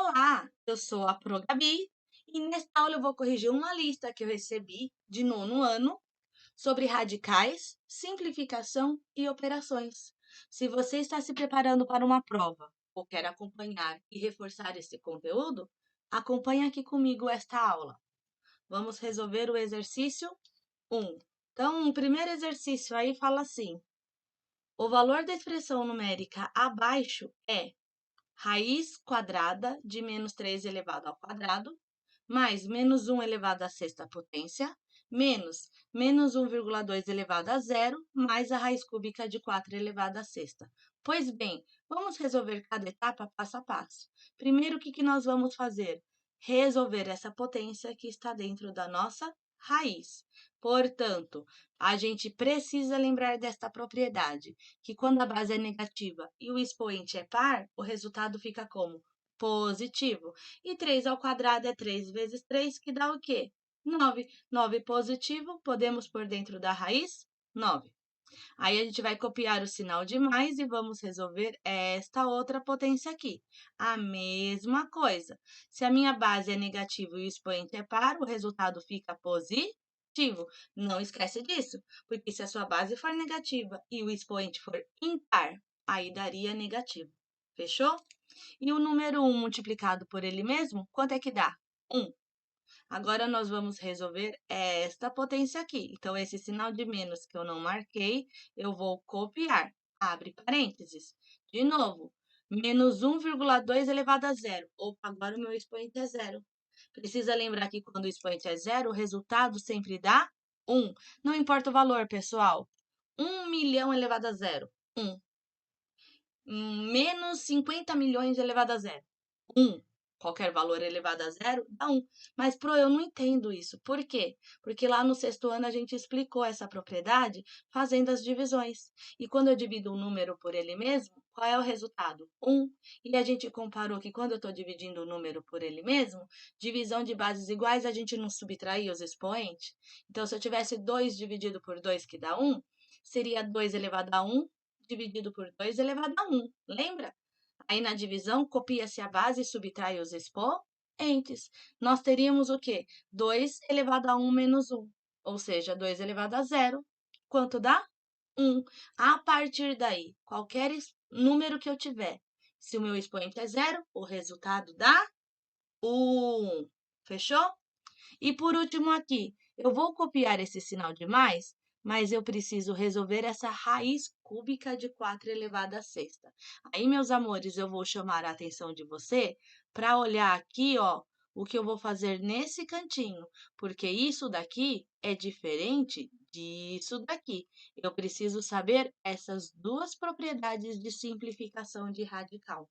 Olá, eu sou a Gabi e nesta aula eu vou corrigir uma lista que eu recebi de nono ano sobre radicais, simplificação e operações. Se você está se preparando para uma prova ou quer acompanhar e reforçar esse conteúdo, acompanhe aqui comigo esta aula. Vamos resolver o exercício 1. Então, o primeiro exercício aí fala assim: o valor da expressão numérica abaixo é raiz quadrada de menos 3 elevado ao quadrado, mais menos 1 elevado à sexta potência, menos 1,2 elevado a zero, mais a raiz cúbica de 4 elevado à sexta. Pois bem, vamos resolver cada etapa passo a passo. Primeiro, o que nós vamos fazer? Resolver essa potência que está dentro da nossa raiz. Portanto, a gente precisa lembrar desta propriedade, que quando a base é negativa e o expoente é par, o resultado fica como positivo. E 3 ao quadrado é 3 vezes 3, que dá o quê? 9. 9 positivo, podemos pôr dentro da raiz? 9. Aí a gente vai copiar o sinal de mais e vamos resolver esta outra potência aqui. A mesma coisa. Se a minha base é negativa e o expoente é par, o resultado fica positivo. Não esquece disso, porque se a sua base for negativa e o expoente for impar, aí daria negativo. Fechou? E o número 1 multiplicado por ele mesmo, quanto é que dá? 1. Agora, nós vamos resolver esta potência aqui. Então, esse sinal de menos que eu não marquei, eu vou copiar. Abre parênteses. De novo, menos 1,2 elevado a zero. Opa, agora o meu expoente é zero. Precisa lembrar que quando o expoente é zero, o resultado sempre dá 1. Não importa o valor, pessoal. 1 milhão elevado a zero. 1. Menos 50 milhões elevado a zero. 1. Qualquer valor elevado a zero dá 1. Mas, eu não entendo isso. Por quê? Porque lá no sexto ano a gente explicou essa propriedade fazendo as divisões. E quando eu divido um número por ele mesmo, qual é o resultado? 1. E a gente comparou que quando eu estou dividindo o número por ele mesmo, divisão de bases iguais, a gente não subtraía os expoentes. Então, se eu tivesse 2 dividido por 2, que dá 1, seria 2 elevado a 1 dividido por 2 elevado a 1. Lembra? Aí na divisão, copia-se a base e subtrai os expoentes. Nós teríamos o quê? 2 elevado a 1 menos 1, ou seja, 2 elevado a zero. Quanto dá? 1. A partir daí, qualquer número que eu tiver, se o meu expoente é zero, o resultado dá 1. Fechou? E por último aqui, eu vou copiar esse sinal de mais, mas eu preciso resolver essa raiz cúbica de 4 elevado à sexta. Aí, meus amores, eu vou chamar a atenção de você para olhar aqui, ó, o que eu vou fazer nesse cantinho, porque isso daqui é diferente disso daqui. Eu preciso saber essas duas propriedades de simplificação de radical.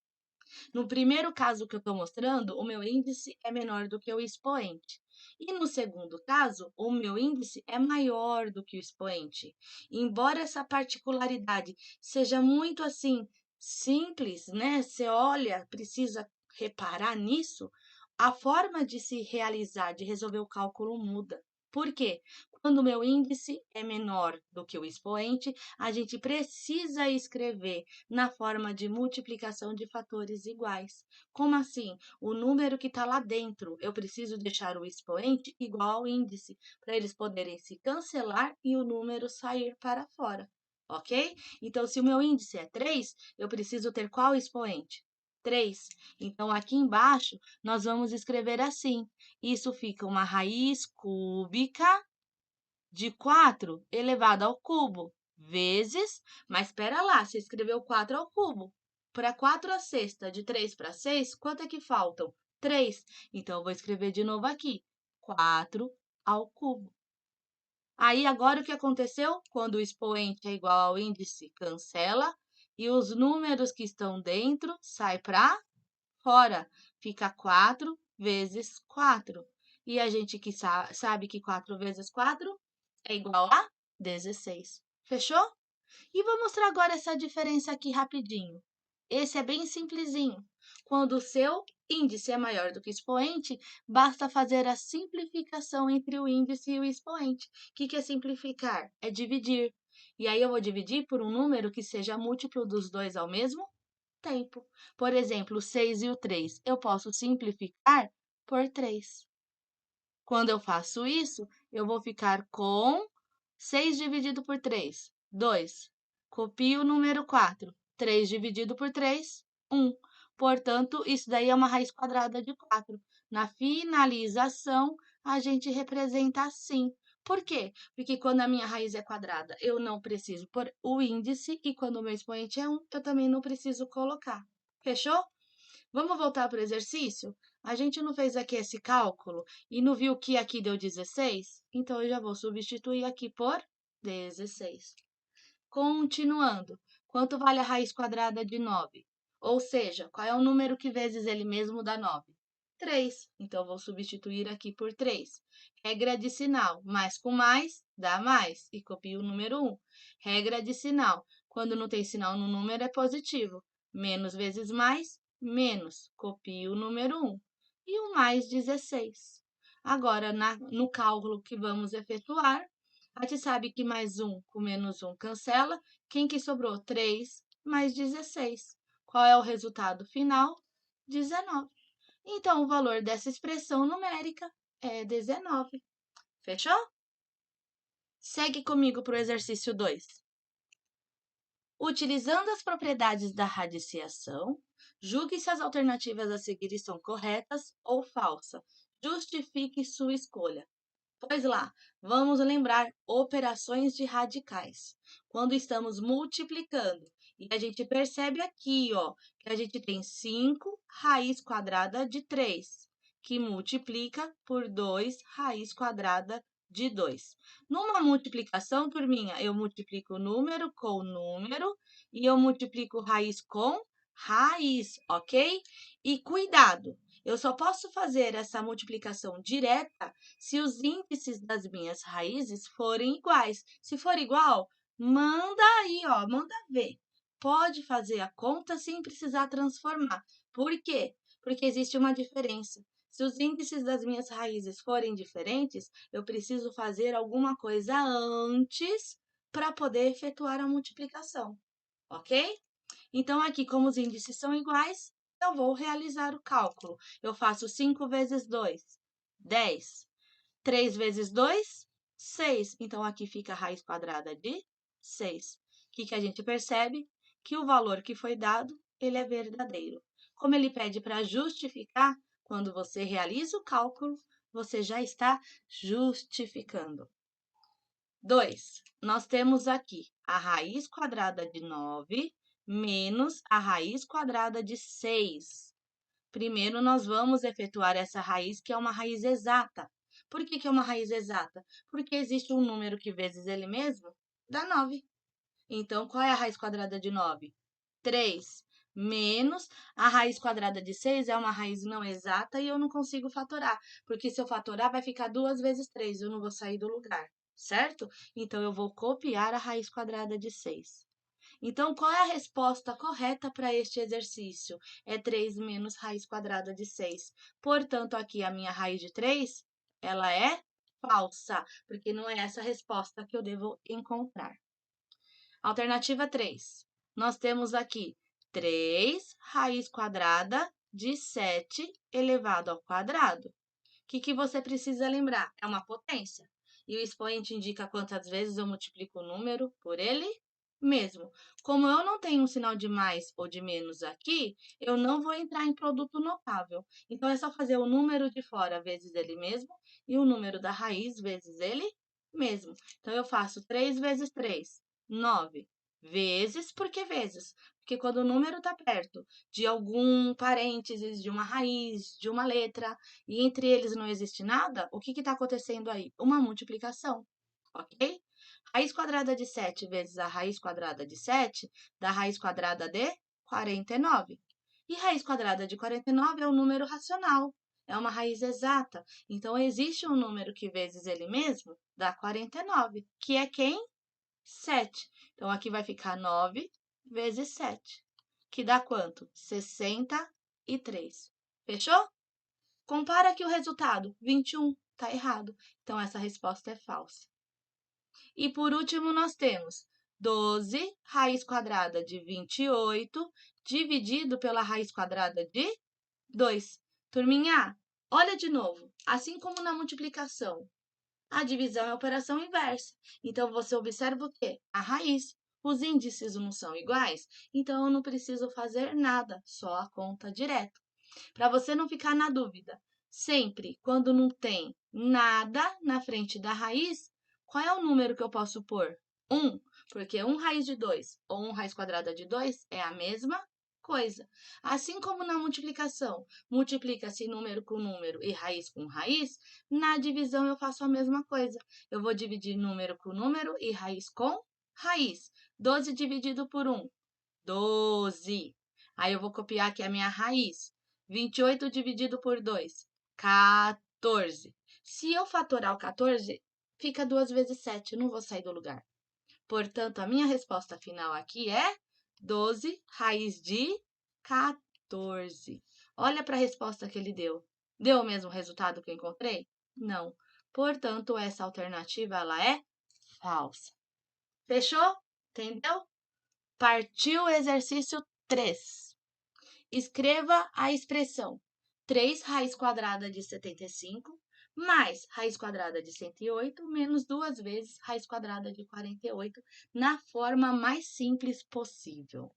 No primeiro caso que eu estou mostrando, o meu índice é menor do que o expoente. E no segundo caso, o meu índice é maior do que o expoente. Embora essa particularidade seja muito assim simples, né? Você olha, precisa reparar nisso, a forma de se realizar, de resolver o cálculo muda. Por quê? Quando o meu índice é menor do que o expoente, a gente precisa escrever na forma de multiplicação de fatores iguais. Como assim? O número que está lá dentro, eu preciso deixar o expoente igual ao índice, para eles poderem se cancelar e o número sair para fora. Ok? Então, se o meu índice é 3, eu preciso ter qual expoente? 3. Então, aqui embaixo, nós vamos escrever assim. Isso fica uma raiz cúbica de 4 elevado ao cubo, vezes, mas espera lá, você escreveu 4 ao cubo. Para 4 à sexta, de 3 para 6, quanto é que faltam? 3. Então, eu vou escrever de novo aqui, 4 ao cubo. Aí, agora o que aconteceu? Quando o expoente é igual ao índice, cancela, e os números que estão dentro saem para fora. Fica 4 vezes 4. E a gente que sabe que 4 vezes 4 é igual a 16. Fechou? E vou mostrar agora essa diferença aqui rapidinho. Esse é bem simplesinho. Quando o seu índice é maior do que o expoente, basta fazer a simplificação entre o índice e o expoente. O que é simplificar? É dividir. E aí eu vou dividir por um número que seja múltiplo dos dois ao mesmo tempo. Por exemplo, o 6 e o 3, eu posso simplificar por 3. Quando eu faço isso, eu vou ficar com 6 dividido por 3, 2. Copio o número 4. 3 dividido por 3, 1. Portanto, isso daí é uma raiz quadrada de 4. Na finalização, a gente representa assim. Por quê? Porque quando a minha raiz é quadrada, eu não preciso pôr o índice, e quando o meu expoente é 1, eu também não preciso colocar. Fechou? Vamos voltar para o exercício? A gente não fez aqui esse cálculo e não viu que aqui deu 16? Então, eu já vou substituir aqui por 16. Continuando, quanto vale a raiz quadrada de 9? Ou seja, qual é o número que vezes ele mesmo dá 9? 3. Então, vou substituir aqui por 3. Regra de sinal, mais com mais, dá mais. E copio o número 1. Regra de sinal, quando não tem sinal no número, é positivo. Menos vezes mais, menos. Copio o número 1. E o mais 16. Agora, no cálculo que vamos efetuar, a gente sabe que mais 1 com menos 1 cancela. Quem que sobrou? 3 mais 16. Qual é o resultado final? 19. Então, o valor dessa expressão numérica é 19. Fechou? Segue comigo para o exercício 2. Utilizando as propriedades da radiciação, julgue se as alternativas a seguir são corretas ou falsas. Justifique sua escolha. Pois lá, vamos lembrar operações de radicais. Quando estamos multiplicando, e a gente percebe aqui, ó, que a gente tem 5 raiz quadrada de 3, que multiplica por 2 raiz quadrada de 2. Numa multiplicação, turminha, eu multiplico número com número e eu multiplico raiz com raiz, ok? E cuidado, eu só posso fazer essa multiplicação direta se os índices das minhas raízes forem iguais. Se for igual, manda aí, ó, manda ver. Pode fazer a conta sem precisar transformar. Por quê? Porque existe uma diferença. Se os índices das minhas raízes forem diferentes, eu preciso fazer alguma coisa antes para poder efetuar a multiplicação, ok? Então, aqui, como os índices são iguais, eu vou realizar o cálculo. Eu faço 5 vezes 2, 10. 3 vezes 2, 6. Então, aqui fica a raiz quadrada de 6. O que a gente percebe? Que o valor que foi dado, ele é verdadeiro. Como ele pede para justificar, quando você realiza o cálculo, você já está justificando. 2. Nós temos aqui a raiz quadrada de 9 menos a raiz quadrada de 6. Primeiro, nós vamos efetuar essa raiz, que é uma raiz exata. Por que é uma raiz exata? Porque existe um número que vezes ele mesmo dá 9. Então, qual é a raiz quadrada de 9? 3. Menos a raiz quadrada de 6 é uma raiz não exata e eu não consigo fatorar. Porque se eu fatorar, vai ficar 2 vezes 3, eu não vou sair do lugar, certo? Então, eu vou copiar a raiz quadrada de 6. Então, qual é a resposta correta para este exercício? É 3 menos raiz quadrada de 6. Portanto, aqui a minha raiz de 3, ela é falsa, porque não é essa a resposta que eu devo encontrar. Alternativa 3. Nós temos aqui 3 raiz quadrada de 7 elevado ao quadrado. O que você precisa lembrar? É uma potência. E o expoente indica quantas vezes eu multiplico o número por ele mesmo. Como eu não tenho um sinal de mais ou de menos aqui, eu não vou entrar em produto notável. Então, é só fazer o número de fora vezes ele mesmo e o número da raiz vezes ele mesmo. Então, eu faço 3 vezes 3, 9. Vezes, por que vezes? Porque quando o número está perto de algum parênteses, de uma raiz, de uma letra, e entre eles não existe nada, o que está acontecendo aí? Uma multiplicação, ok? Raiz quadrada de 7 vezes a raiz quadrada de 7 dá raiz quadrada de 49. E raiz quadrada de 49 é um número racional, é uma raiz exata. Então, existe um número que vezes ele mesmo dá 49, que é quem? 7. Então, aqui vai ficar 9 vezes 7, que dá quanto? 63. Fechou? Compara aqui o resultado, 21. Está errado. Então, essa resposta é falsa. E por último, nós temos 12 raiz quadrada de 28 dividido pela raiz quadrada de 2. Turminha, olha de novo. Assim como na multiplicação, a divisão é a operação inversa. Então, você observa o quê? A raiz. Os índices não são iguais, então eu não preciso fazer nada, só a conta direta. Para você não ficar na dúvida, sempre quando não tem nada na frente da raiz, qual é o número que eu posso pôr? 1, porque 1 raiz de 2 ou 1 raiz quadrada de 2 é a mesma coisa. Assim como na multiplicação, multiplica-se número com número e raiz com raiz, na divisão eu faço a mesma coisa. Eu vou dividir número com número e raiz com raiz. 12 dividido por 1, 12. Aí eu vou copiar aqui a minha raiz. 28 dividido por 2, 14. Se eu fatorar o 14, fica 2 vezes 7, eu não vou sair do lugar. Portanto, a minha resposta final aqui é 12 raiz de 14. Olha para a resposta que ele deu. Deu o mesmo resultado que eu encontrei? Não. Portanto, essa alternativa ela é falsa. Fechou? Entendeu? Partiu o exercício 3. Escreva a expressão 3 raiz quadrada de 75 mais raiz quadrada de 108 menos 2 vezes raiz quadrada de 48 na forma mais simples possível.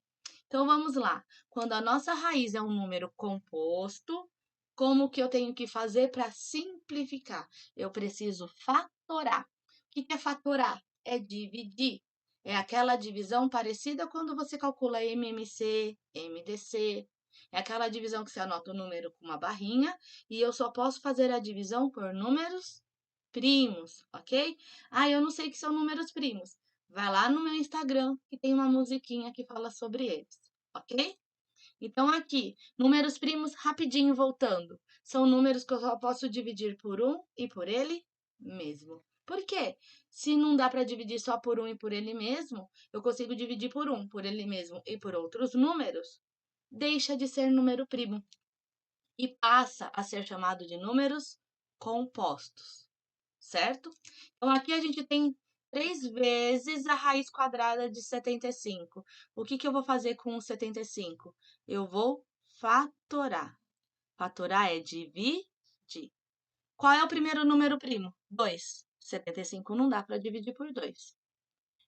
Então, vamos lá. Quando a nossa raiz é um número composto, como que eu tenho que fazer para simplificar? Eu preciso fatorar. O que é fatorar? É dividir. É aquela divisão parecida quando você calcula MMC, MDC. É aquela divisão que você anota o número com uma barrinha e eu só posso fazer a divisão por números primos, ok? Ah, eu não sei que são números primos. Vai lá no meu Instagram que tem uma musiquinha que fala sobre eles, ok? Então, aqui, números primos, rapidinho voltando. São números que eu só posso dividir por um e por ele mesmo. Por quê? Se não dá para dividir só por um e por ele mesmo, eu consigo dividir por um, por ele mesmo e por outros números, deixa de ser número primo e passa a ser chamado de números compostos, certo? Então, aqui a gente tem 3 vezes a raiz quadrada de 75. O que eu vou fazer com o 75? Eu vou fatorar. Fatorar é dividir. Qual é o primeiro número primo? 2. 75 não dá para dividir por 2.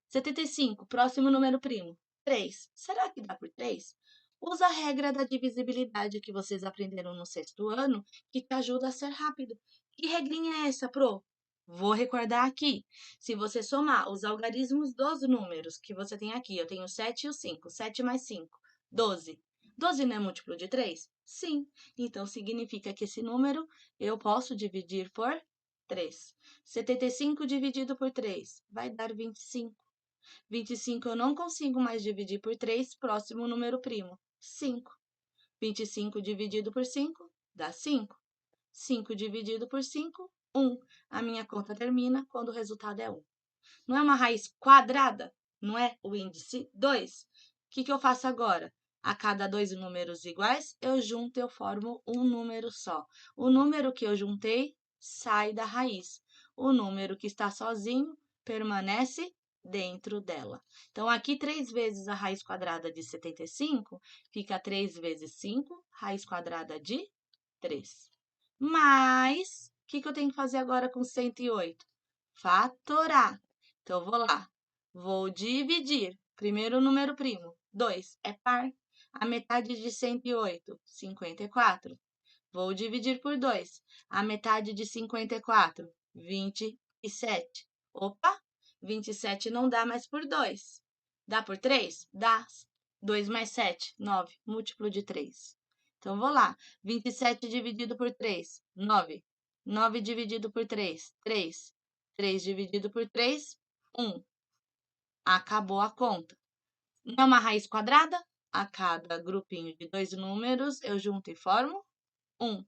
75, próximo número primo. 3. Será que dá por 3? Usa a regra da divisibilidade que vocês aprenderam no 6º ano, que te ajuda a ser rápido. Que regrinha é essa, Pro? Vou recordar aqui. Se você somar os algarismos dos números que você tem aqui, eu tenho o 7 e o 5. 7 mais 5, 12. 12 não é múltiplo de 3? Sim. Então, significa que esse número eu posso dividir por 3. 75 dividido por 3 vai dar 25. 25 eu não consigo mais dividir por 3, próximo número primo, 5. 25 dividido por 5 dá 5. 5 dividido por 5, 1. A minha conta termina quando o resultado é 1. Não é uma raiz quadrada? Não é o índice 2? O que eu faço agora? A cada 2 números iguais, eu junto e eu formo um número só. O número que eu juntei sai da raiz. O número que está sozinho permanece dentro dela. Então, aqui 3 vezes a raiz quadrada de 75 fica 3 vezes 5, raiz quadrada de 3. Mas, o que eu tenho que fazer agora com 108? Fatorar. Então, vou lá. Vou dividir. Primeiro número primo, 2, é par. A metade de 108, 54. Vou dividir por 2. A metade de 54, 27. Opa, 27 não dá mais por 2. Dá por 3? Dá. 2 mais 7, 9, múltiplo de 3. Então, vou lá. 27 dividido por 3, 9. 9 dividido por 3, 3. 3 dividido por 3, 1. Acabou a conta. Não é uma raiz quadrada? A cada grupinho de 2 números, eu junto e formo 1.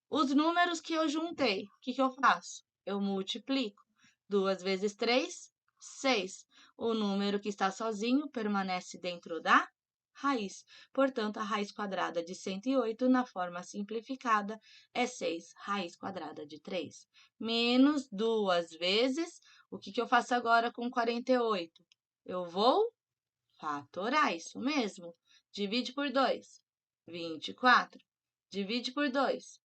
Os números que eu juntei, o que eu faço? Eu multiplico. 2 vezes 3, 6. O número que está sozinho permanece dentro da raiz. Portanto, a raiz quadrada de 108, na forma simplificada, é 6 raiz quadrada de 3. Menos 2 vezes, o que eu faço agora com 48? Eu vou fatorar, isso mesmo. divide por 2, 24. Divide por 2,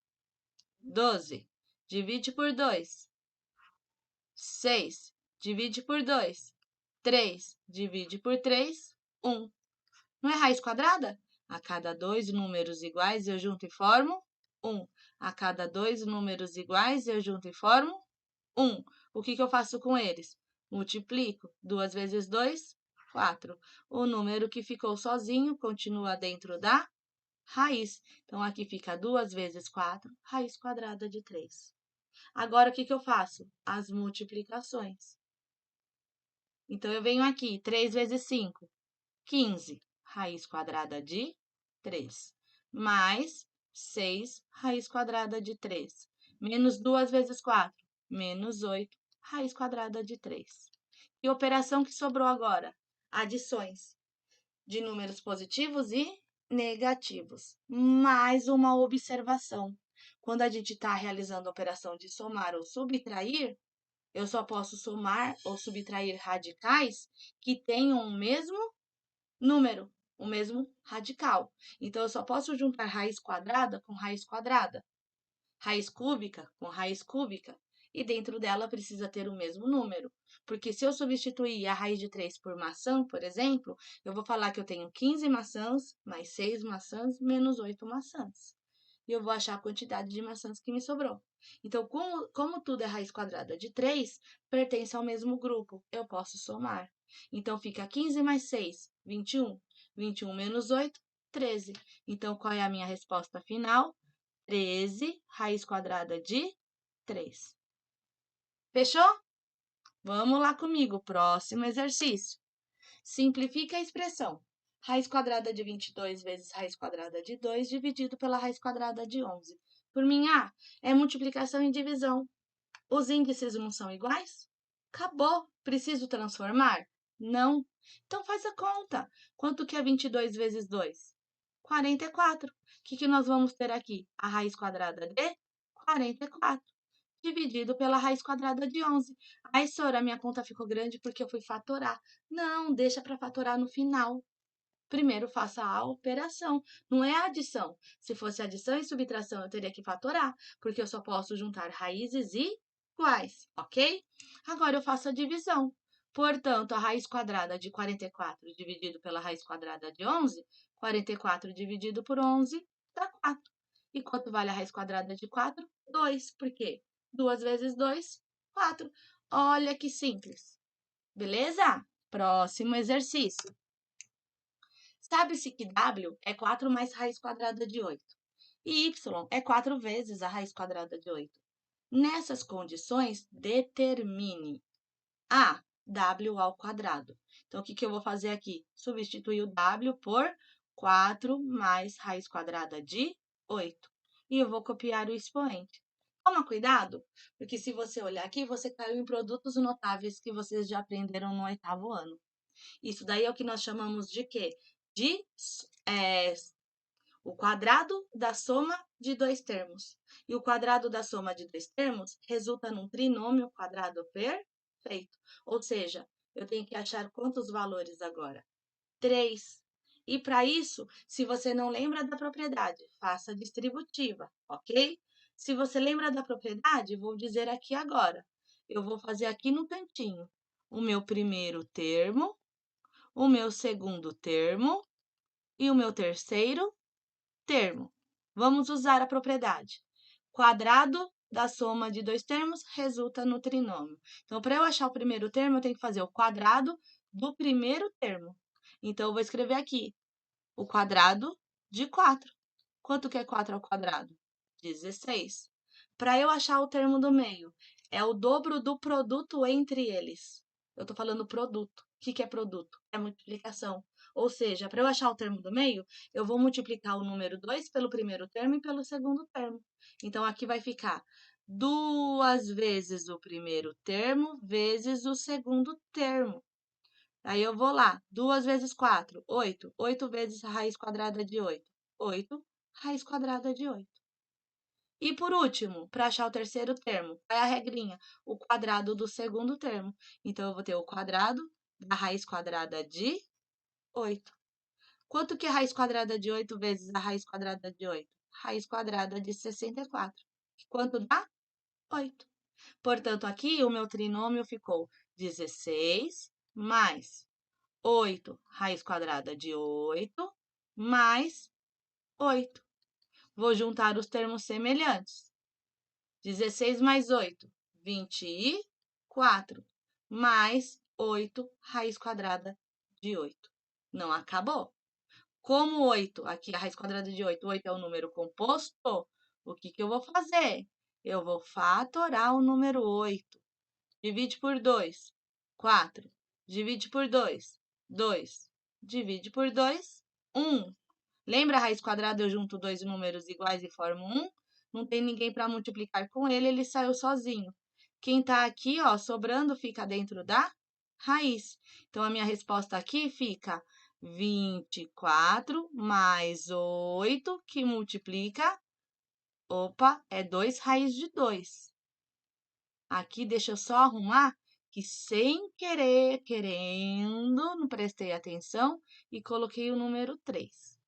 12. Divide por 2, 6. Divide por 2, 3. Divide por 3, 1. Não é raiz quadrada? A cada dois números iguais, eu junto e formo 1. A cada dois números iguais, eu junto e formo 1. O que eu faço com eles? Multiplico. 2 vezes 2, 4. O número que ficou sozinho continua dentro da raiz. Então, aqui fica 2 vezes 4, raiz quadrada de 3. Agora, o que eu faço? As multiplicações. Então, eu venho aqui, 3 vezes 5, 15, raiz quadrada de 3. Mais 6, raiz quadrada de 3. Menos 2 vezes 4, menos 8, raiz quadrada de 3. E operação que sobrou agora? Adições de números positivos e negativos. Mais uma observação. Quando a gente está realizando a operação de somar ou subtrair, eu só posso somar ou subtrair radicais que tenham o mesmo número, o mesmo radical. Então, eu só posso juntar raiz quadrada com raiz quadrada, raiz cúbica com raiz cúbica, e dentro dela precisa ter o mesmo número. Porque se eu substituir a raiz de 3 por maçã, por exemplo, eu vou falar que eu tenho 15 maçãs, mais 6 maçãs, menos 8 maçãs. E eu vou achar a quantidade de maçãs que me sobrou. Então, como tudo é raiz quadrada de 3, pertence ao mesmo grupo. Eu posso somar. Então, fica 15 mais 6, 21. 21 menos 8, 13. Então, qual é a minha resposta final? 13, raiz quadrada de 3. Fechou? Vamos lá comigo, próximo exercício. Simplifica a expressão. Raiz quadrada de 22 vezes raiz quadrada de 2 dividido pela raiz quadrada de 11. Por mim, é multiplicação e divisão. Os índices não são iguais? Acabou. Preciso transformar? Não. Então, faz a conta. Quanto que é 22 vezes 2? 44. O que nós vamos ter aqui? A raiz quadrada de 44, dividido pela raiz quadrada de 11. Ai, Sora, minha conta ficou grande porque eu fui fatorar. Não, deixa para fatorar no final. Primeiro faça a operação, não é a adição. Se fosse adição e subtração, eu teria que fatorar, porque eu só posso juntar raízes iguais, ok? Agora eu faço a divisão. Portanto, a raiz quadrada de 44 dividido pela raiz quadrada de 11, 44 dividido por 11 dá 4. E quanto vale a raiz quadrada de 4? 2. Por quê? 2 vezes 2, 4. Olha que simples. Beleza? Próximo exercício. Sabe-se que W é 4 mais raiz quadrada de 8. E Y é 4 vezes a raiz quadrada de 8. Nessas condições, determine a W ao quadrado. Então, o que eu vou fazer aqui? Substituir o W por 4 mais raiz quadrada de 8. E eu vou copiar o expoente. Toma cuidado, porque se você olhar aqui, você caiu em produtos notáveis que vocês já aprenderam no 8º ano. Isso daí é o que nós chamamos de quê? De o quadrado da soma de dois termos. E o quadrado da soma de dois termos resulta num trinômio quadrado perfeito. Ou seja, eu tenho que achar quantos valores agora? 3. E para isso, se você não lembra da propriedade, faça a distributiva, ok? Se você lembra da propriedade, vou dizer aqui agora. Eu vou fazer aqui no cantinho o meu primeiro termo, o meu segundo termo e o meu terceiro termo. Vamos usar a propriedade. Quadrado da soma de dois termos resulta no trinômio. Então, para eu achar o primeiro termo, eu tenho que fazer o quadrado do primeiro termo. Então, eu vou escrever aqui o quadrado de 4. Quanto que é 4 ao quadrado? 16. Para eu achar o termo do meio, é o dobro do produto entre eles. Eu estou falando produto. O que é produto? É multiplicação. Ou seja, para eu achar o termo do meio, eu vou multiplicar o número 2 pelo primeiro termo e pelo segundo termo. Então, aqui vai ficar 2 vezes o primeiro termo vezes o segundo termo. Aí eu vou lá, 2 vezes 4, 8. 8 vezes a raiz quadrada de 8. 8, raiz quadrada de 8. E por último, para achar o terceiro termo, é a regrinha, o quadrado do segundo termo. Então, eu vou ter o quadrado da raiz quadrada de 8. Quanto que é a raiz quadrada de 8 vezes a raiz quadrada de 8? Raiz quadrada de 64. Quanto dá? 8. Portanto, aqui o meu trinômio ficou 16 mais 8 raiz quadrada de 8 mais 8. Vou juntar os termos semelhantes. 16 mais 8, 24, mais 8 raiz quadrada de 8. Não acabou. Como 8, aqui a raiz quadrada de 8, 8 é um número composto, o que eu vou fazer? Eu vou fatorar o número 8. Divide por 2, 4. Divide por 2, 2. Divide por 2, 1. Lembra a raiz quadrada? Eu junto dois números iguais e formo 1. Não tem ninguém para multiplicar com ele, ele saiu sozinho. Quem está aqui, ó, sobrando, fica dentro da raiz. Então, a minha resposta aqui fica 24 mais 8, que multiplica, opa, é 2 raiz de 2. Aqui, deixa eu só arrumar, que sem querer, querendo, não prestei atenção e coloquei o número 3.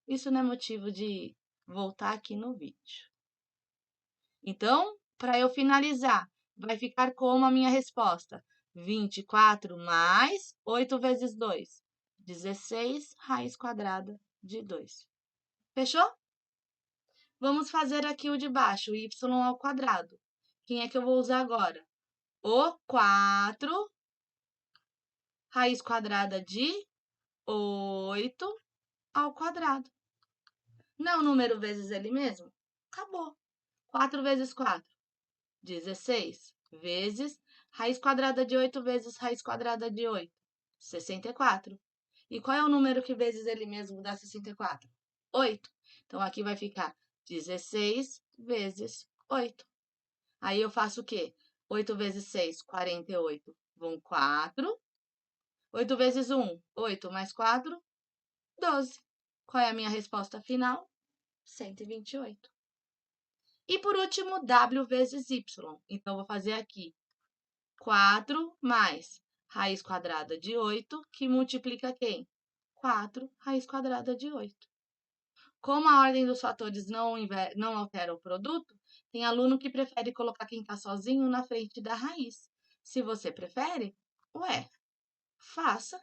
Isso não é motivo de voltar aqui no vídeo. Então, para eu finalizar, vai ficar como a minha resposta? 24 mais 8 vezes 2. 16 raiz quadrada de 2. Fechou? Vamos fazer aqui o de baixo, y ao quadrado. Quem é que eu vou usar agora? O 4 raiz quadrada de 8 ao quadrado. Não é o número vezes ele mesmo? Acabou. 4 vezes 4, 16, vezes raiz quadrada de 8 vezes raiz quadrada de 8, 64. E qual é o número que vezes ele mesmo dá 64? 8. Então, aqui vai ficar 16 vezes 8. Aí eu faço o quê? 8 vezes 6, 48. Vão 4. 8 vezes 1, 8 mais 4, 12. Qual é a minha resposta final? 128. E por último, w vezes y. Então, vou fazer aqui 4 mais raiz quadrada de 8, que multiplica quem? 4 raiz quadrada de 8. Como a ordem dos fatores não altera o produto, tem aluno que prefere colocar quem está sozinho na frente da raiz. Se você prefere, ué, faça,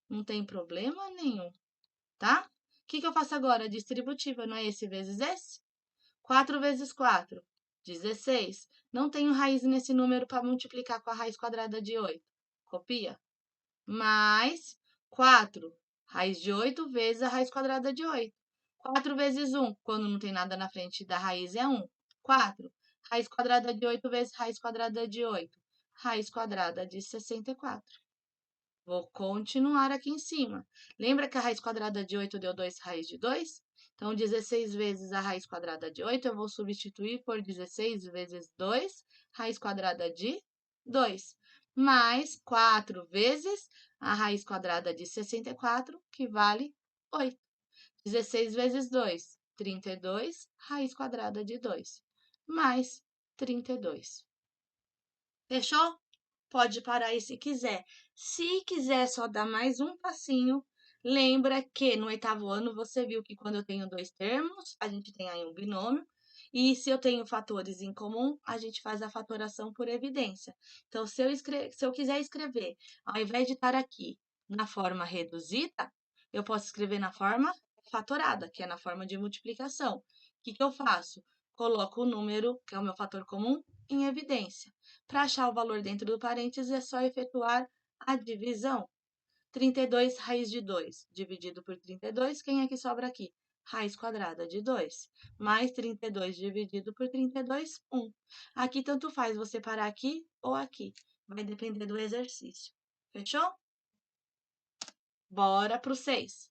não tem problema nenhum, tá? O que eu faço agora? Distributiva, não é esse vezes esse? 4 vezes 4, 16. Não tenho raiz nesse número para multiplicar com a raiz quadrada de 8. Copia. Mais 4, raiz de 8 vezes a raiz quadrada de 8. 4 vezes 1, quando não tem nada na frente da raiz, é 1. 4. Raiz quadrada de 8 vezes raiz quadrada de 8. Raiz quadrada de 64. Vou continuar aqui em cima. Lembra que a raiz quadrada de 8 deu 2 raiz de 2? Então, 16 vezes a raiz quadrada de 8, eu vou substituir por 16 vezes 2, raiz quadrada de 2. Mais 4 vezes a raiz quadrada de 64, que vale 8. 16 vezes 2, 32, raiz quadrada de 2. Mais 32. Fechou? Pode parar aí se quiser. Se quiser só dar mais um passinho, lembra que no 8º ano você viu que quando eu tenho dois termos, a gente tem aí um binômio, e se eu tenho fatores em comum, a gente faz a fatoração por evidência. Então, se eu quiser escrever, ao invés de estar aqui na forma reduzida, eu posso escrever na forma fatorada, que é na forma de multiplicação. O que eu faço? Coloco o número, que é o meu fator comum, em evidência. Para achar o valor dentro do parênteses, é só efetuar a divisão. 32 raiz de 2 dividido por 32, quem é que sobra aqui? Raiz quadrada de 2. Mais 32 dividido por 32, 1. Aqui tanto faz você parar aqui ou aqui. Vai depender do exercício. Fechou? Bora para o 6.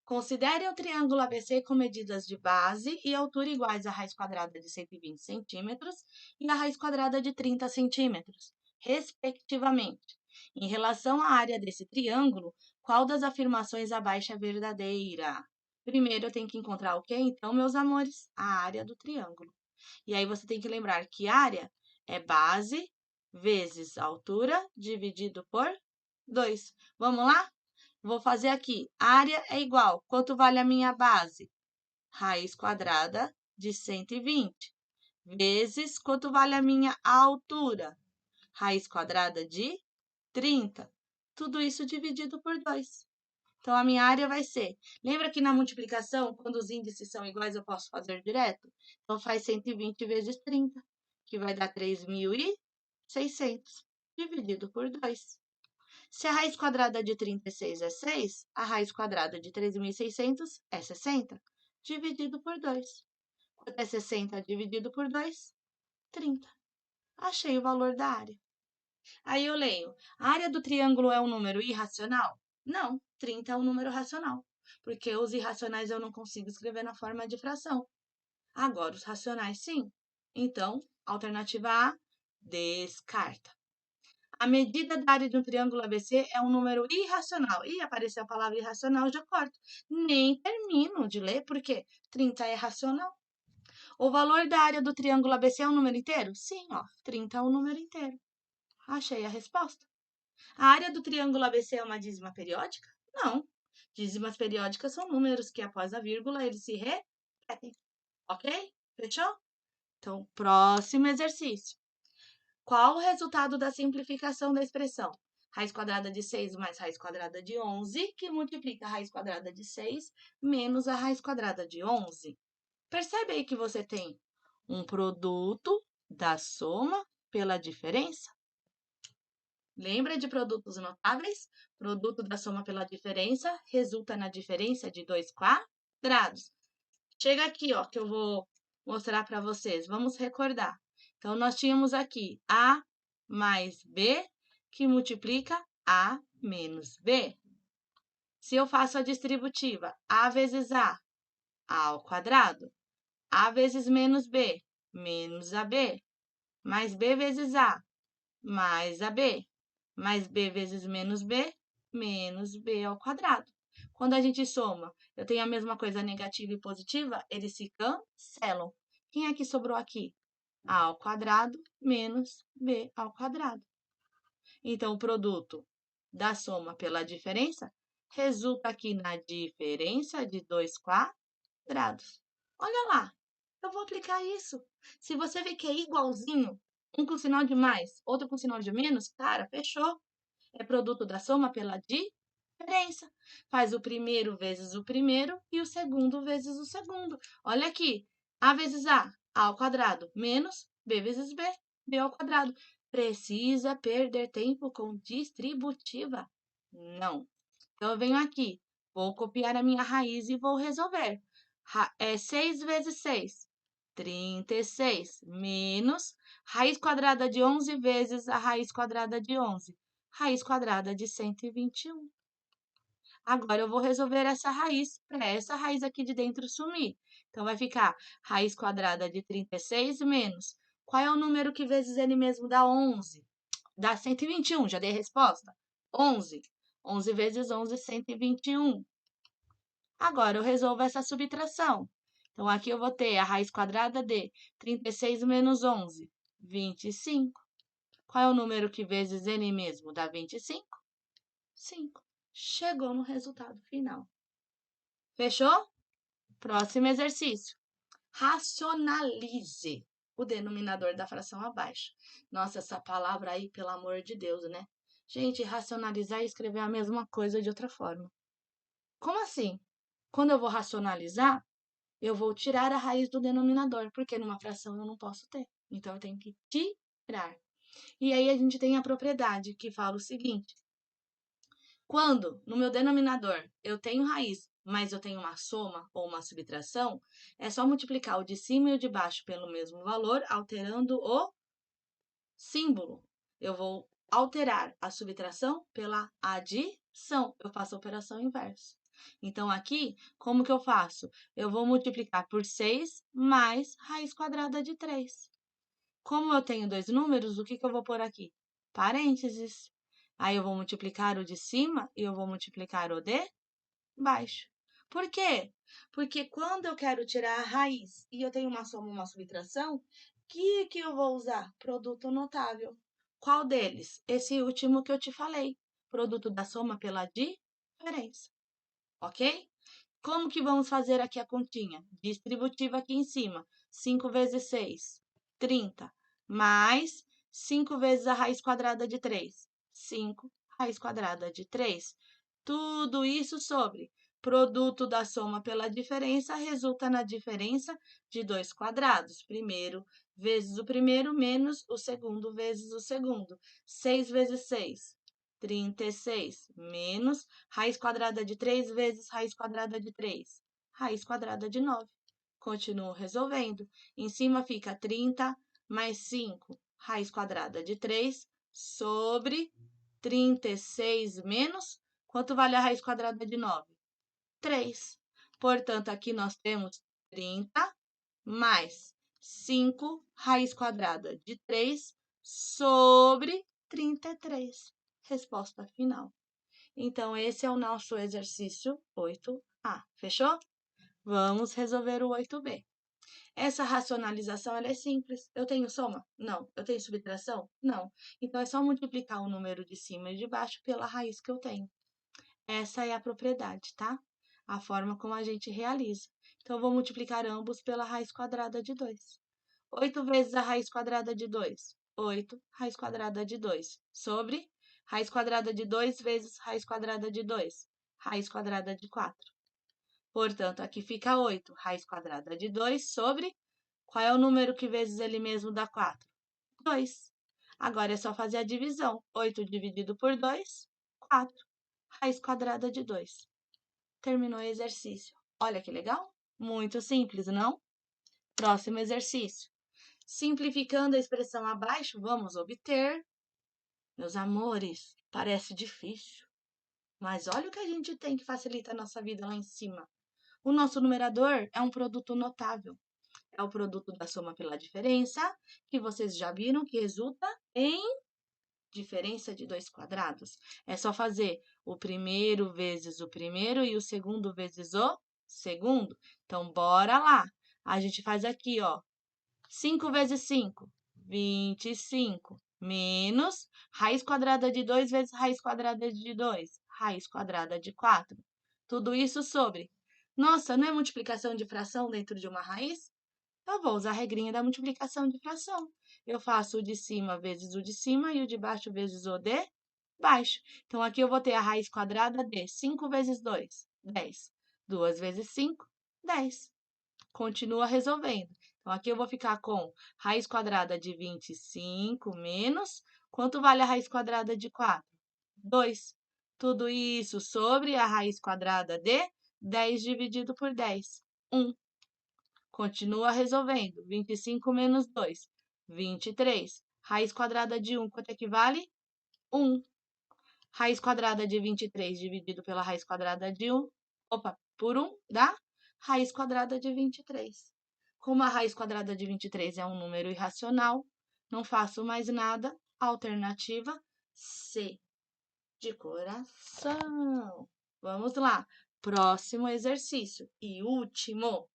Considere o triângulo ABC com medidas de base e altura iguais à raiz quadrada de 120 centímetros e à raiz quadrada de 30 centímetros, respectivamente. Em relação à área desse triângulo, qual das afirmações abaixo é verdadeira? Primeiro, eu tenho que encontrar o quê? Então, meus amores, a área do triângulo. E aí, você tem que lembrar que área é base vezes altura dividido por 2. Vamos lá? Vou fazer aqui, área é igual, quanto vale a minha base? Raiz quadrada de 120, vezes quanto vale a minha altura? Raiz quadrada de 30. Tudo isso dividido por 2. Então, a minha área vai ser... Lembra que na multiplicação, quando os índices são iguais, eu posso fazer direto? Então, faz 120 vezes 30, que vai dar 3.600, dividido por 2. Se a raiz quadrada de 36 é 6, a raiz quadrada de 3.600 é 60, dividido por 2. Quanto é 60 dividido por 2? 30. Achei o valor da área. Aí eu leio, a área do triângulo é um número irracional? Não, 30 é um número racional, porque os irracionais eu não consigo escrever na forma de fração. Agora, os racionais, sim. Então, alternativa A, descarta. A medida da área de um triângulo ABC é um número irracional. Ih, apareceu a palavra irracional, já corto. Nem termino de ler, porque 30 é racional. O valor da área do triângulo ABC é um número inteiro? Sim, ó, 30 é um número inteiro. Achei a resposta. A área do triângulo ABC é uma dízima periódica? Não. Dízimas periódicas são números que, após a vírgula, eles se repetem. Ok? Fechou? Então, próximo exercício. Qual o resultado da simplificação da expressão? Raiz quadrada de 6 mais raiz quadrada de 11, que multiplica a raiz quadrada de 6 menos a raiz quadrada de 11. Percebe aí que você tem um produto da soma pela diferença? Lembra de produtos notáveis? Produto da soma pela diferença resulta na diferença de 2 quadrados. Chega aqui, ó, que eu vou mostrar para vocês. Vamos recordar. Então, nós tínhamos aqui A mais B, que multiplica A menos B. Se eu faço a distributiva A vezes A ao quadrado, A vezes menos B, menos AB, mais B vezes A, mais AB, mais B vezes menos B, menos B ao quadrado. Quando a gente soma, eu tenho a mesma coisa negativa e positiva, eles se cancelam. Quem é que sobrou aqui? A ao quadrado menos B ao quadrado. Então, o produto da soma pela diferença resulta aqui na diferença de 2 quadrados. Olha lá, eu vou aplicar isso. Se você vê que é igualzinho, um com sinal de mais, outro com sinal de menos, cara, fechou. É produto da soma pela diferença. Faz o primeiro vezes o primeiro e o segundo vezes o segundo. Olha aqui, A vezes A ao quadrado, menos B vezes B, B ao quadrado. Precisa perder tempo com distributiva? Não. Então, eu venho aqui, vou copiar a minha raiz e vou resolver. 6 vezes 6, 36, menos raiz quadrada de 11 vezes a raiz quadrada de 11, raiz quadrada de 121. Agora, eu vou resolver essa raiz para essa raiz aqui de dentro sumir. Então, vai ficar raiz quadrada de 36 menos. Qual é o número que vezes ele mesmo dá 11? Dá 121, já dei a resposta. 11. 11 vezes 11, 121. Agora, eu resolvo essa subtração. Então, aqui eu vou ter a raiz quadrada de 36 menos 11, 25. Qual é o número que vezes ele mesmo dá 25? 5. Chegou no resultado final. Fechou? Próximo exercício. Racionalize o denominador da fração abaixo. Nossa, essa palavra aí, pelo amor de Deus, né? Gente, racionalizar e escrever a mesma coisa de outra forma. Como assim? Quando eu vou racionalizar, eu vou tirar a raiz do denominador, porque numa fração eu não posso ter. Então, eu tenho que tirar. E aí, a gente tem a propriedade que fala o seguinte: quando no meu denominador eu tenho raiz, mas eu tenho uma soma ou uma subtração, é só multiplicar o de cima e o de baixo pelo mesmo valor, alterando o símbolo. Eu vou alterar a subtração pela adição. Eu faço a operação inversa. Então, aqui, como que eu faço? Eu vou multiplicar por 6 mais raiz quadrada de 3. Como eu tenho dois números, o que eu vou pôr aqui? Parênteses. Aí, eu vou multiplicar o de cima e eu vou multiplicar o de baixo. Por quê? Porque quando eu quero tirar a raiz e eu tenho uma soma e uma subtração, que eu vou usar? Produto notável. Qual deles? Esse último que eu te falei. Produto da soma pela diferença. diferença, ok? Como que vamos fazer aqui a continha? Distributiva aqui em cima. 5 vezes 6, 30. Mais 5 vezes a raiz quadrada de 3. 5, raiz quadrada de 3. Tudo isso sobre produto da soma pela diferença resulta na diferença de 2 quadrados. Primeiro vezes o primeiro menos o segundo vezes o segundo. 6 vezes 6, 36, menos raiz quadrada de 3 vezes raiz quadrada de 3, raiz quadrada de 9. Continuo resolvendo. Em cima fica 30 mais 5, raiz quadrada de 3, sobre 36 menos, quanto vale a raiz quadrada de 9? 3. Portanto, aqui nós temos 30 mais 5 raiz quadrada de 3 sobre 33. Resposta final. Então, esse é o nosso exercício 8A. Fechou? Vamos resolver o 8B. Essa racionalização ela é simples. Eu tenho soma? Não. Eu tenho subtração? Não. Então, é só multiplicar o número de cima e de baixo pela raiz que eu tenho. Essa é a propriedade, tá? A forma como a gente realiza. Então, eu vou multiplicar ambos pela raiz quadrada de 2. 8 vezes a raiz quadrada de 2. 8, raiz quadrada de 2. Sobre raiz quadrada de 2 vezes raiz quadrada de 2. Raiz quadrada de 4. Portanto, aqui fica 8, raiz quadrada de 2 sobre... Qual é o número que vezes ele mesmo dá 4? 2. Agora é só fazer a divisão. 8 dividido por 2, 4. Raiz quadrada de 2. Terminou o exercício. Olha que legal? Muito simples, não? Próximo exercício. Simplificando a expressão abaixo, vamos obter... Meus amores, parece difícil, mas olha o que a gente tem que facilita a nossa vida lá em cima. O nosso numerador é um produto notável. É o produto da soma pela diferença, que vocês já viram que resulta em diferença de 2 quadrados. É só fazer o primeiro vezes o primeiro e o segundo vezes o segundo. Então, bora lá. A gente faz aqui, ó. 5 vezes 5, 25, menos raiz quadrada de 2 vezes raiz quadrada de 2, raiz quadrada de 4. Tudo isso sobre... Nossa, não é multiplicação de fração dentro de uma raiz? Eu vou usar a regrinha da multiplicação de fração. Eu faço o de cima vezes o de cima e o de baixo vezes o de baixo. Então, aqui eu vou ter a raiz quadrada de 5 vezes 2, 10. 2 vezes 5, 10. Continua resolvendo. Então, aqui eu vou ficar com raiz quadrada de 25 menos... Quanto vale a raiz quadrada de 4? 2. Tudo isso sobre a raiz quadrada de 10 dividido por 10. 1. Continua resolvendo. 25 menos 2, 23. Raiz quadrada de 1, quanto equivale? 1. Raiz quadrada de 23 dividido pela raiz quadrada de 1, por 1, dá raiz quadrada de 23. Como a raiz quadrada de 23 é um número irracional, não faço mais nada. Alternativa C, de coração. Vamos lá. Próximo exercício e último.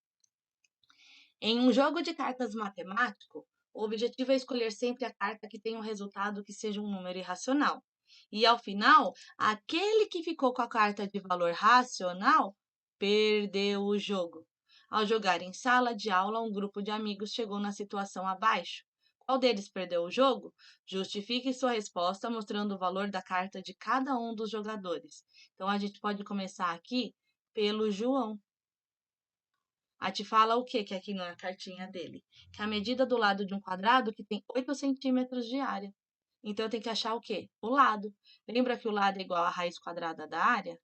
Em um jogo de cartas matemático, o objetivo é escolher sempre a carta que tenha um resultado que seja um número irracional. E, ao final, aquele que ficou com a carta de valor racional perdeu o jogo. Ao jogar em sala de aula, um grupo de amigos chegou na situação abaixo. Qual deles perdeu o jogo? Justifique sua resposta mostrando o valor da carta de cada um dos jogadores. Então, a gente pode começar aqui pelo João. Aí te fala o que aqui na cartinha dele? Que a medida do lado de um quadrado que tem 8 centímetros de área. Então, eu tenho que achar o quê? O lado. Lembra que o lado é igual à raiz quadrada da área?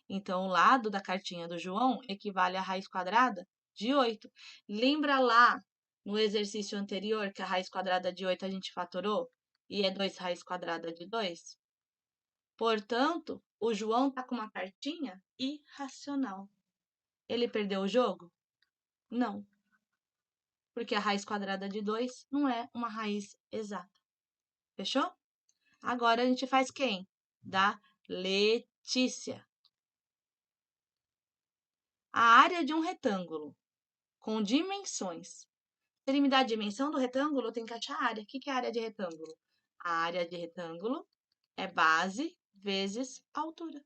Então, o lado da cartinha do João equivale à raiz quadrada de 8. Lembra lá no exercício anterior que a raiz quadrada de 8 a gente fatorou? E é 2 raiz quadrada de 2? Portanto, o João está com uma cartinha irracional. Ele perdeu o jogo? Não, porque a raiz quadrada de 2 não é uma raiz exata. Fechou? Agora a gente faz quem? Da Letícia. A área de um retângulo com dimensões. Se ele me dá a dimensão do retângulo, eu tenho que achar a área. O que é a área de retângulo? A área de retângulo é base vezes altura.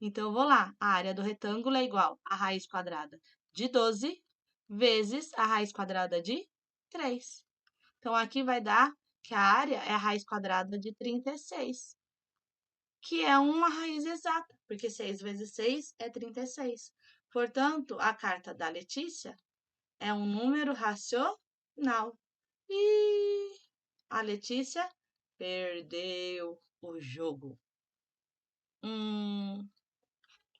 Então, eu vou lá, a área do retângulo é igual a raiz quadrada de 12 vezes a raiz quadrada de 3. Então, aqui vai dar que a área é a raiz quadrada de 36, que é uma raiz exata, porque 6 vezes 6 é 36. Portanto, a carta da Letícia é um número racional. E a Letícia perdeu o jogo.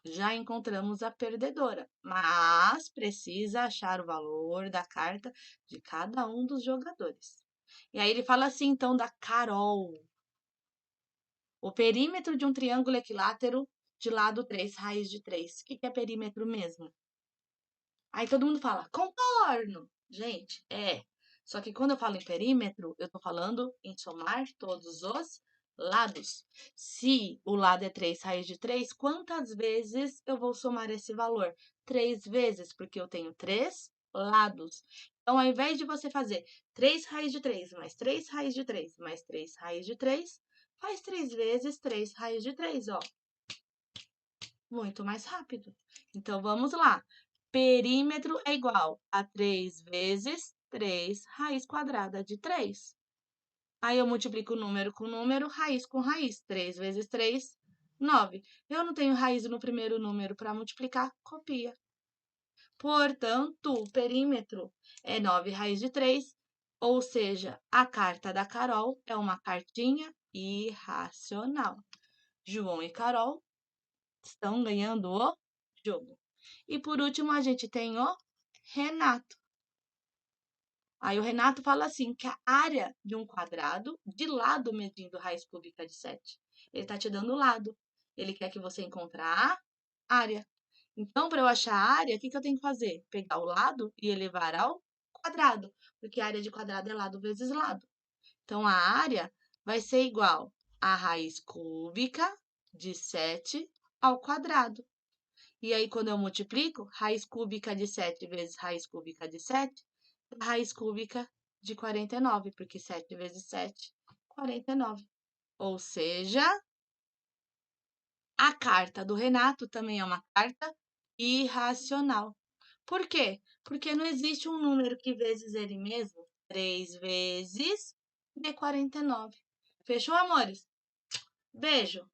Já encontramos a perdedora, mas precisa achar o valor da carta de cada um dos jogadores. E aí ele fala assim, então, da Carol. O perímetro de um triângulo equilátero de lado 3, raiz de 3. O que é perímetro mesmo? Aí todo mundo fala, contorno. Gente, é. Só que quando eu falo em perímetro, eu estou falando em somar todos os lados. Se o lado é 3, raiz de 3, quantas vezes eu vou somar esse valor? 3 vezes, porque eu tenho 3 lados. Então, ao invés de você fazer 3 raiz de 3, mais 3 raiz de 3, mais 3 raiz de 3, faz 3 vezes 3 raiz de 3, ó. Muito mais rápido. Então, vamos lá. Perímetro é igual a 3 vezes 3 raiz quadrada de 3. Aí eu multiplico número com número, raiz com raiz. 3 vezes 3, 9. Eu não tenho raiz no primeiro número para multiplicar, copia. Portanto, o perímetro é 9 raiz de 3, ou seja, a carta da Carol é uma cartinha irracional. João e Carol estão ganhando o jogo. E por último, a gente tem o Renato. Aí o Renato fala assim, que a área de um quadrado, de lado medindo raiz cúbica de 7. Ele está te dando o lado. Ele quer que você encontre a área. Então, para eu achar a área, o que eu tenho que fazer? Pegar o lado e elevar ao quadrado, porque a área de quadrado é lado vezes lado. Então, a área vai ser igual a raiz cúbica de 7 ao quadrado. E aí, quando eu multiplico, raiz cúbica de 7 vezes raiz cúbica de 7, raiz cúbica de 49, porque 7 vezes 7, 49. Ou seja, a carta do Renato também é uma carta irracional. Por quê? Porque não existe um número que vezes ele mesmo 3 vezes dê 49. Fechou, amores? Beijo!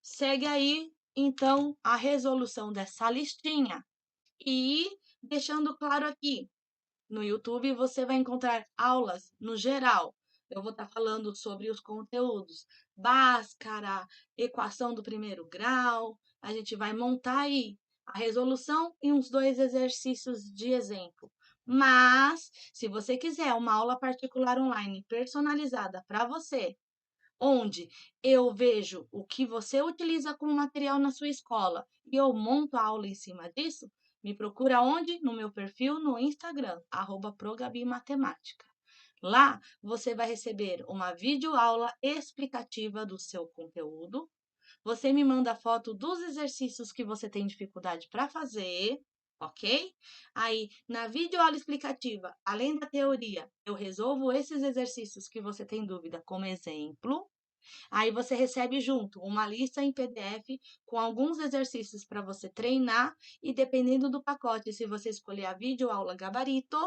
Segue aí, então, a resolução dessa listinha. E deixando claro aqui, no YouTube você vai encontrar aulas no geral. Eu vou estar falando sobre os conteúdos Bhaskara, equação do primeiro grau. A gente vai montar aí a resolução e uns 2 exercícios de exemplo. Mas, se você quiser uma aula particular online personalizada para você, onde eu vejo o que você utiliza como material na sua escola e eu monto a aula em cima disso, me procura onde? No meu perfil no Instagram, @progabimatemática. Lá você vai receber uma videoaula explicativa do seu conteúdo. Você me manda foto dos exercícios que você tem dificuldade para fazer, ok? Aí, na videoaula explicativa, além da teoria, eu resolvo esses exercícios que você tem dúvida como exemplo. Aí você recebe junto uma lista em PDF com alguns exercícios para você treinar e dependendo do pacote, se você escolher a videoaula gabarito,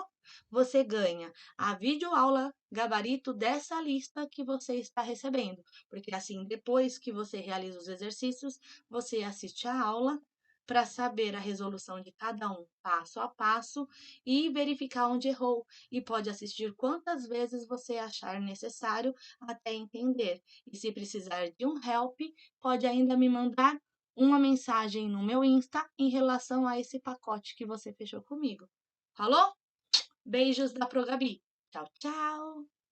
você ganha a videoaula gabarito dessa lista que você está recebendo. Porque assim, depois que você realiza os exercícios, você assiste a aula para saber a resolução de cada um passo a passo e verificar onde errou. E pode assistir quantas vezes você achar necessário até entender. E se precisar de um help, pode ainda me mandar uma mensagem no meu Insta em relação a esse pacote que você fechou comigo. Falou? Beijos da Progabi. Tchau, tchau!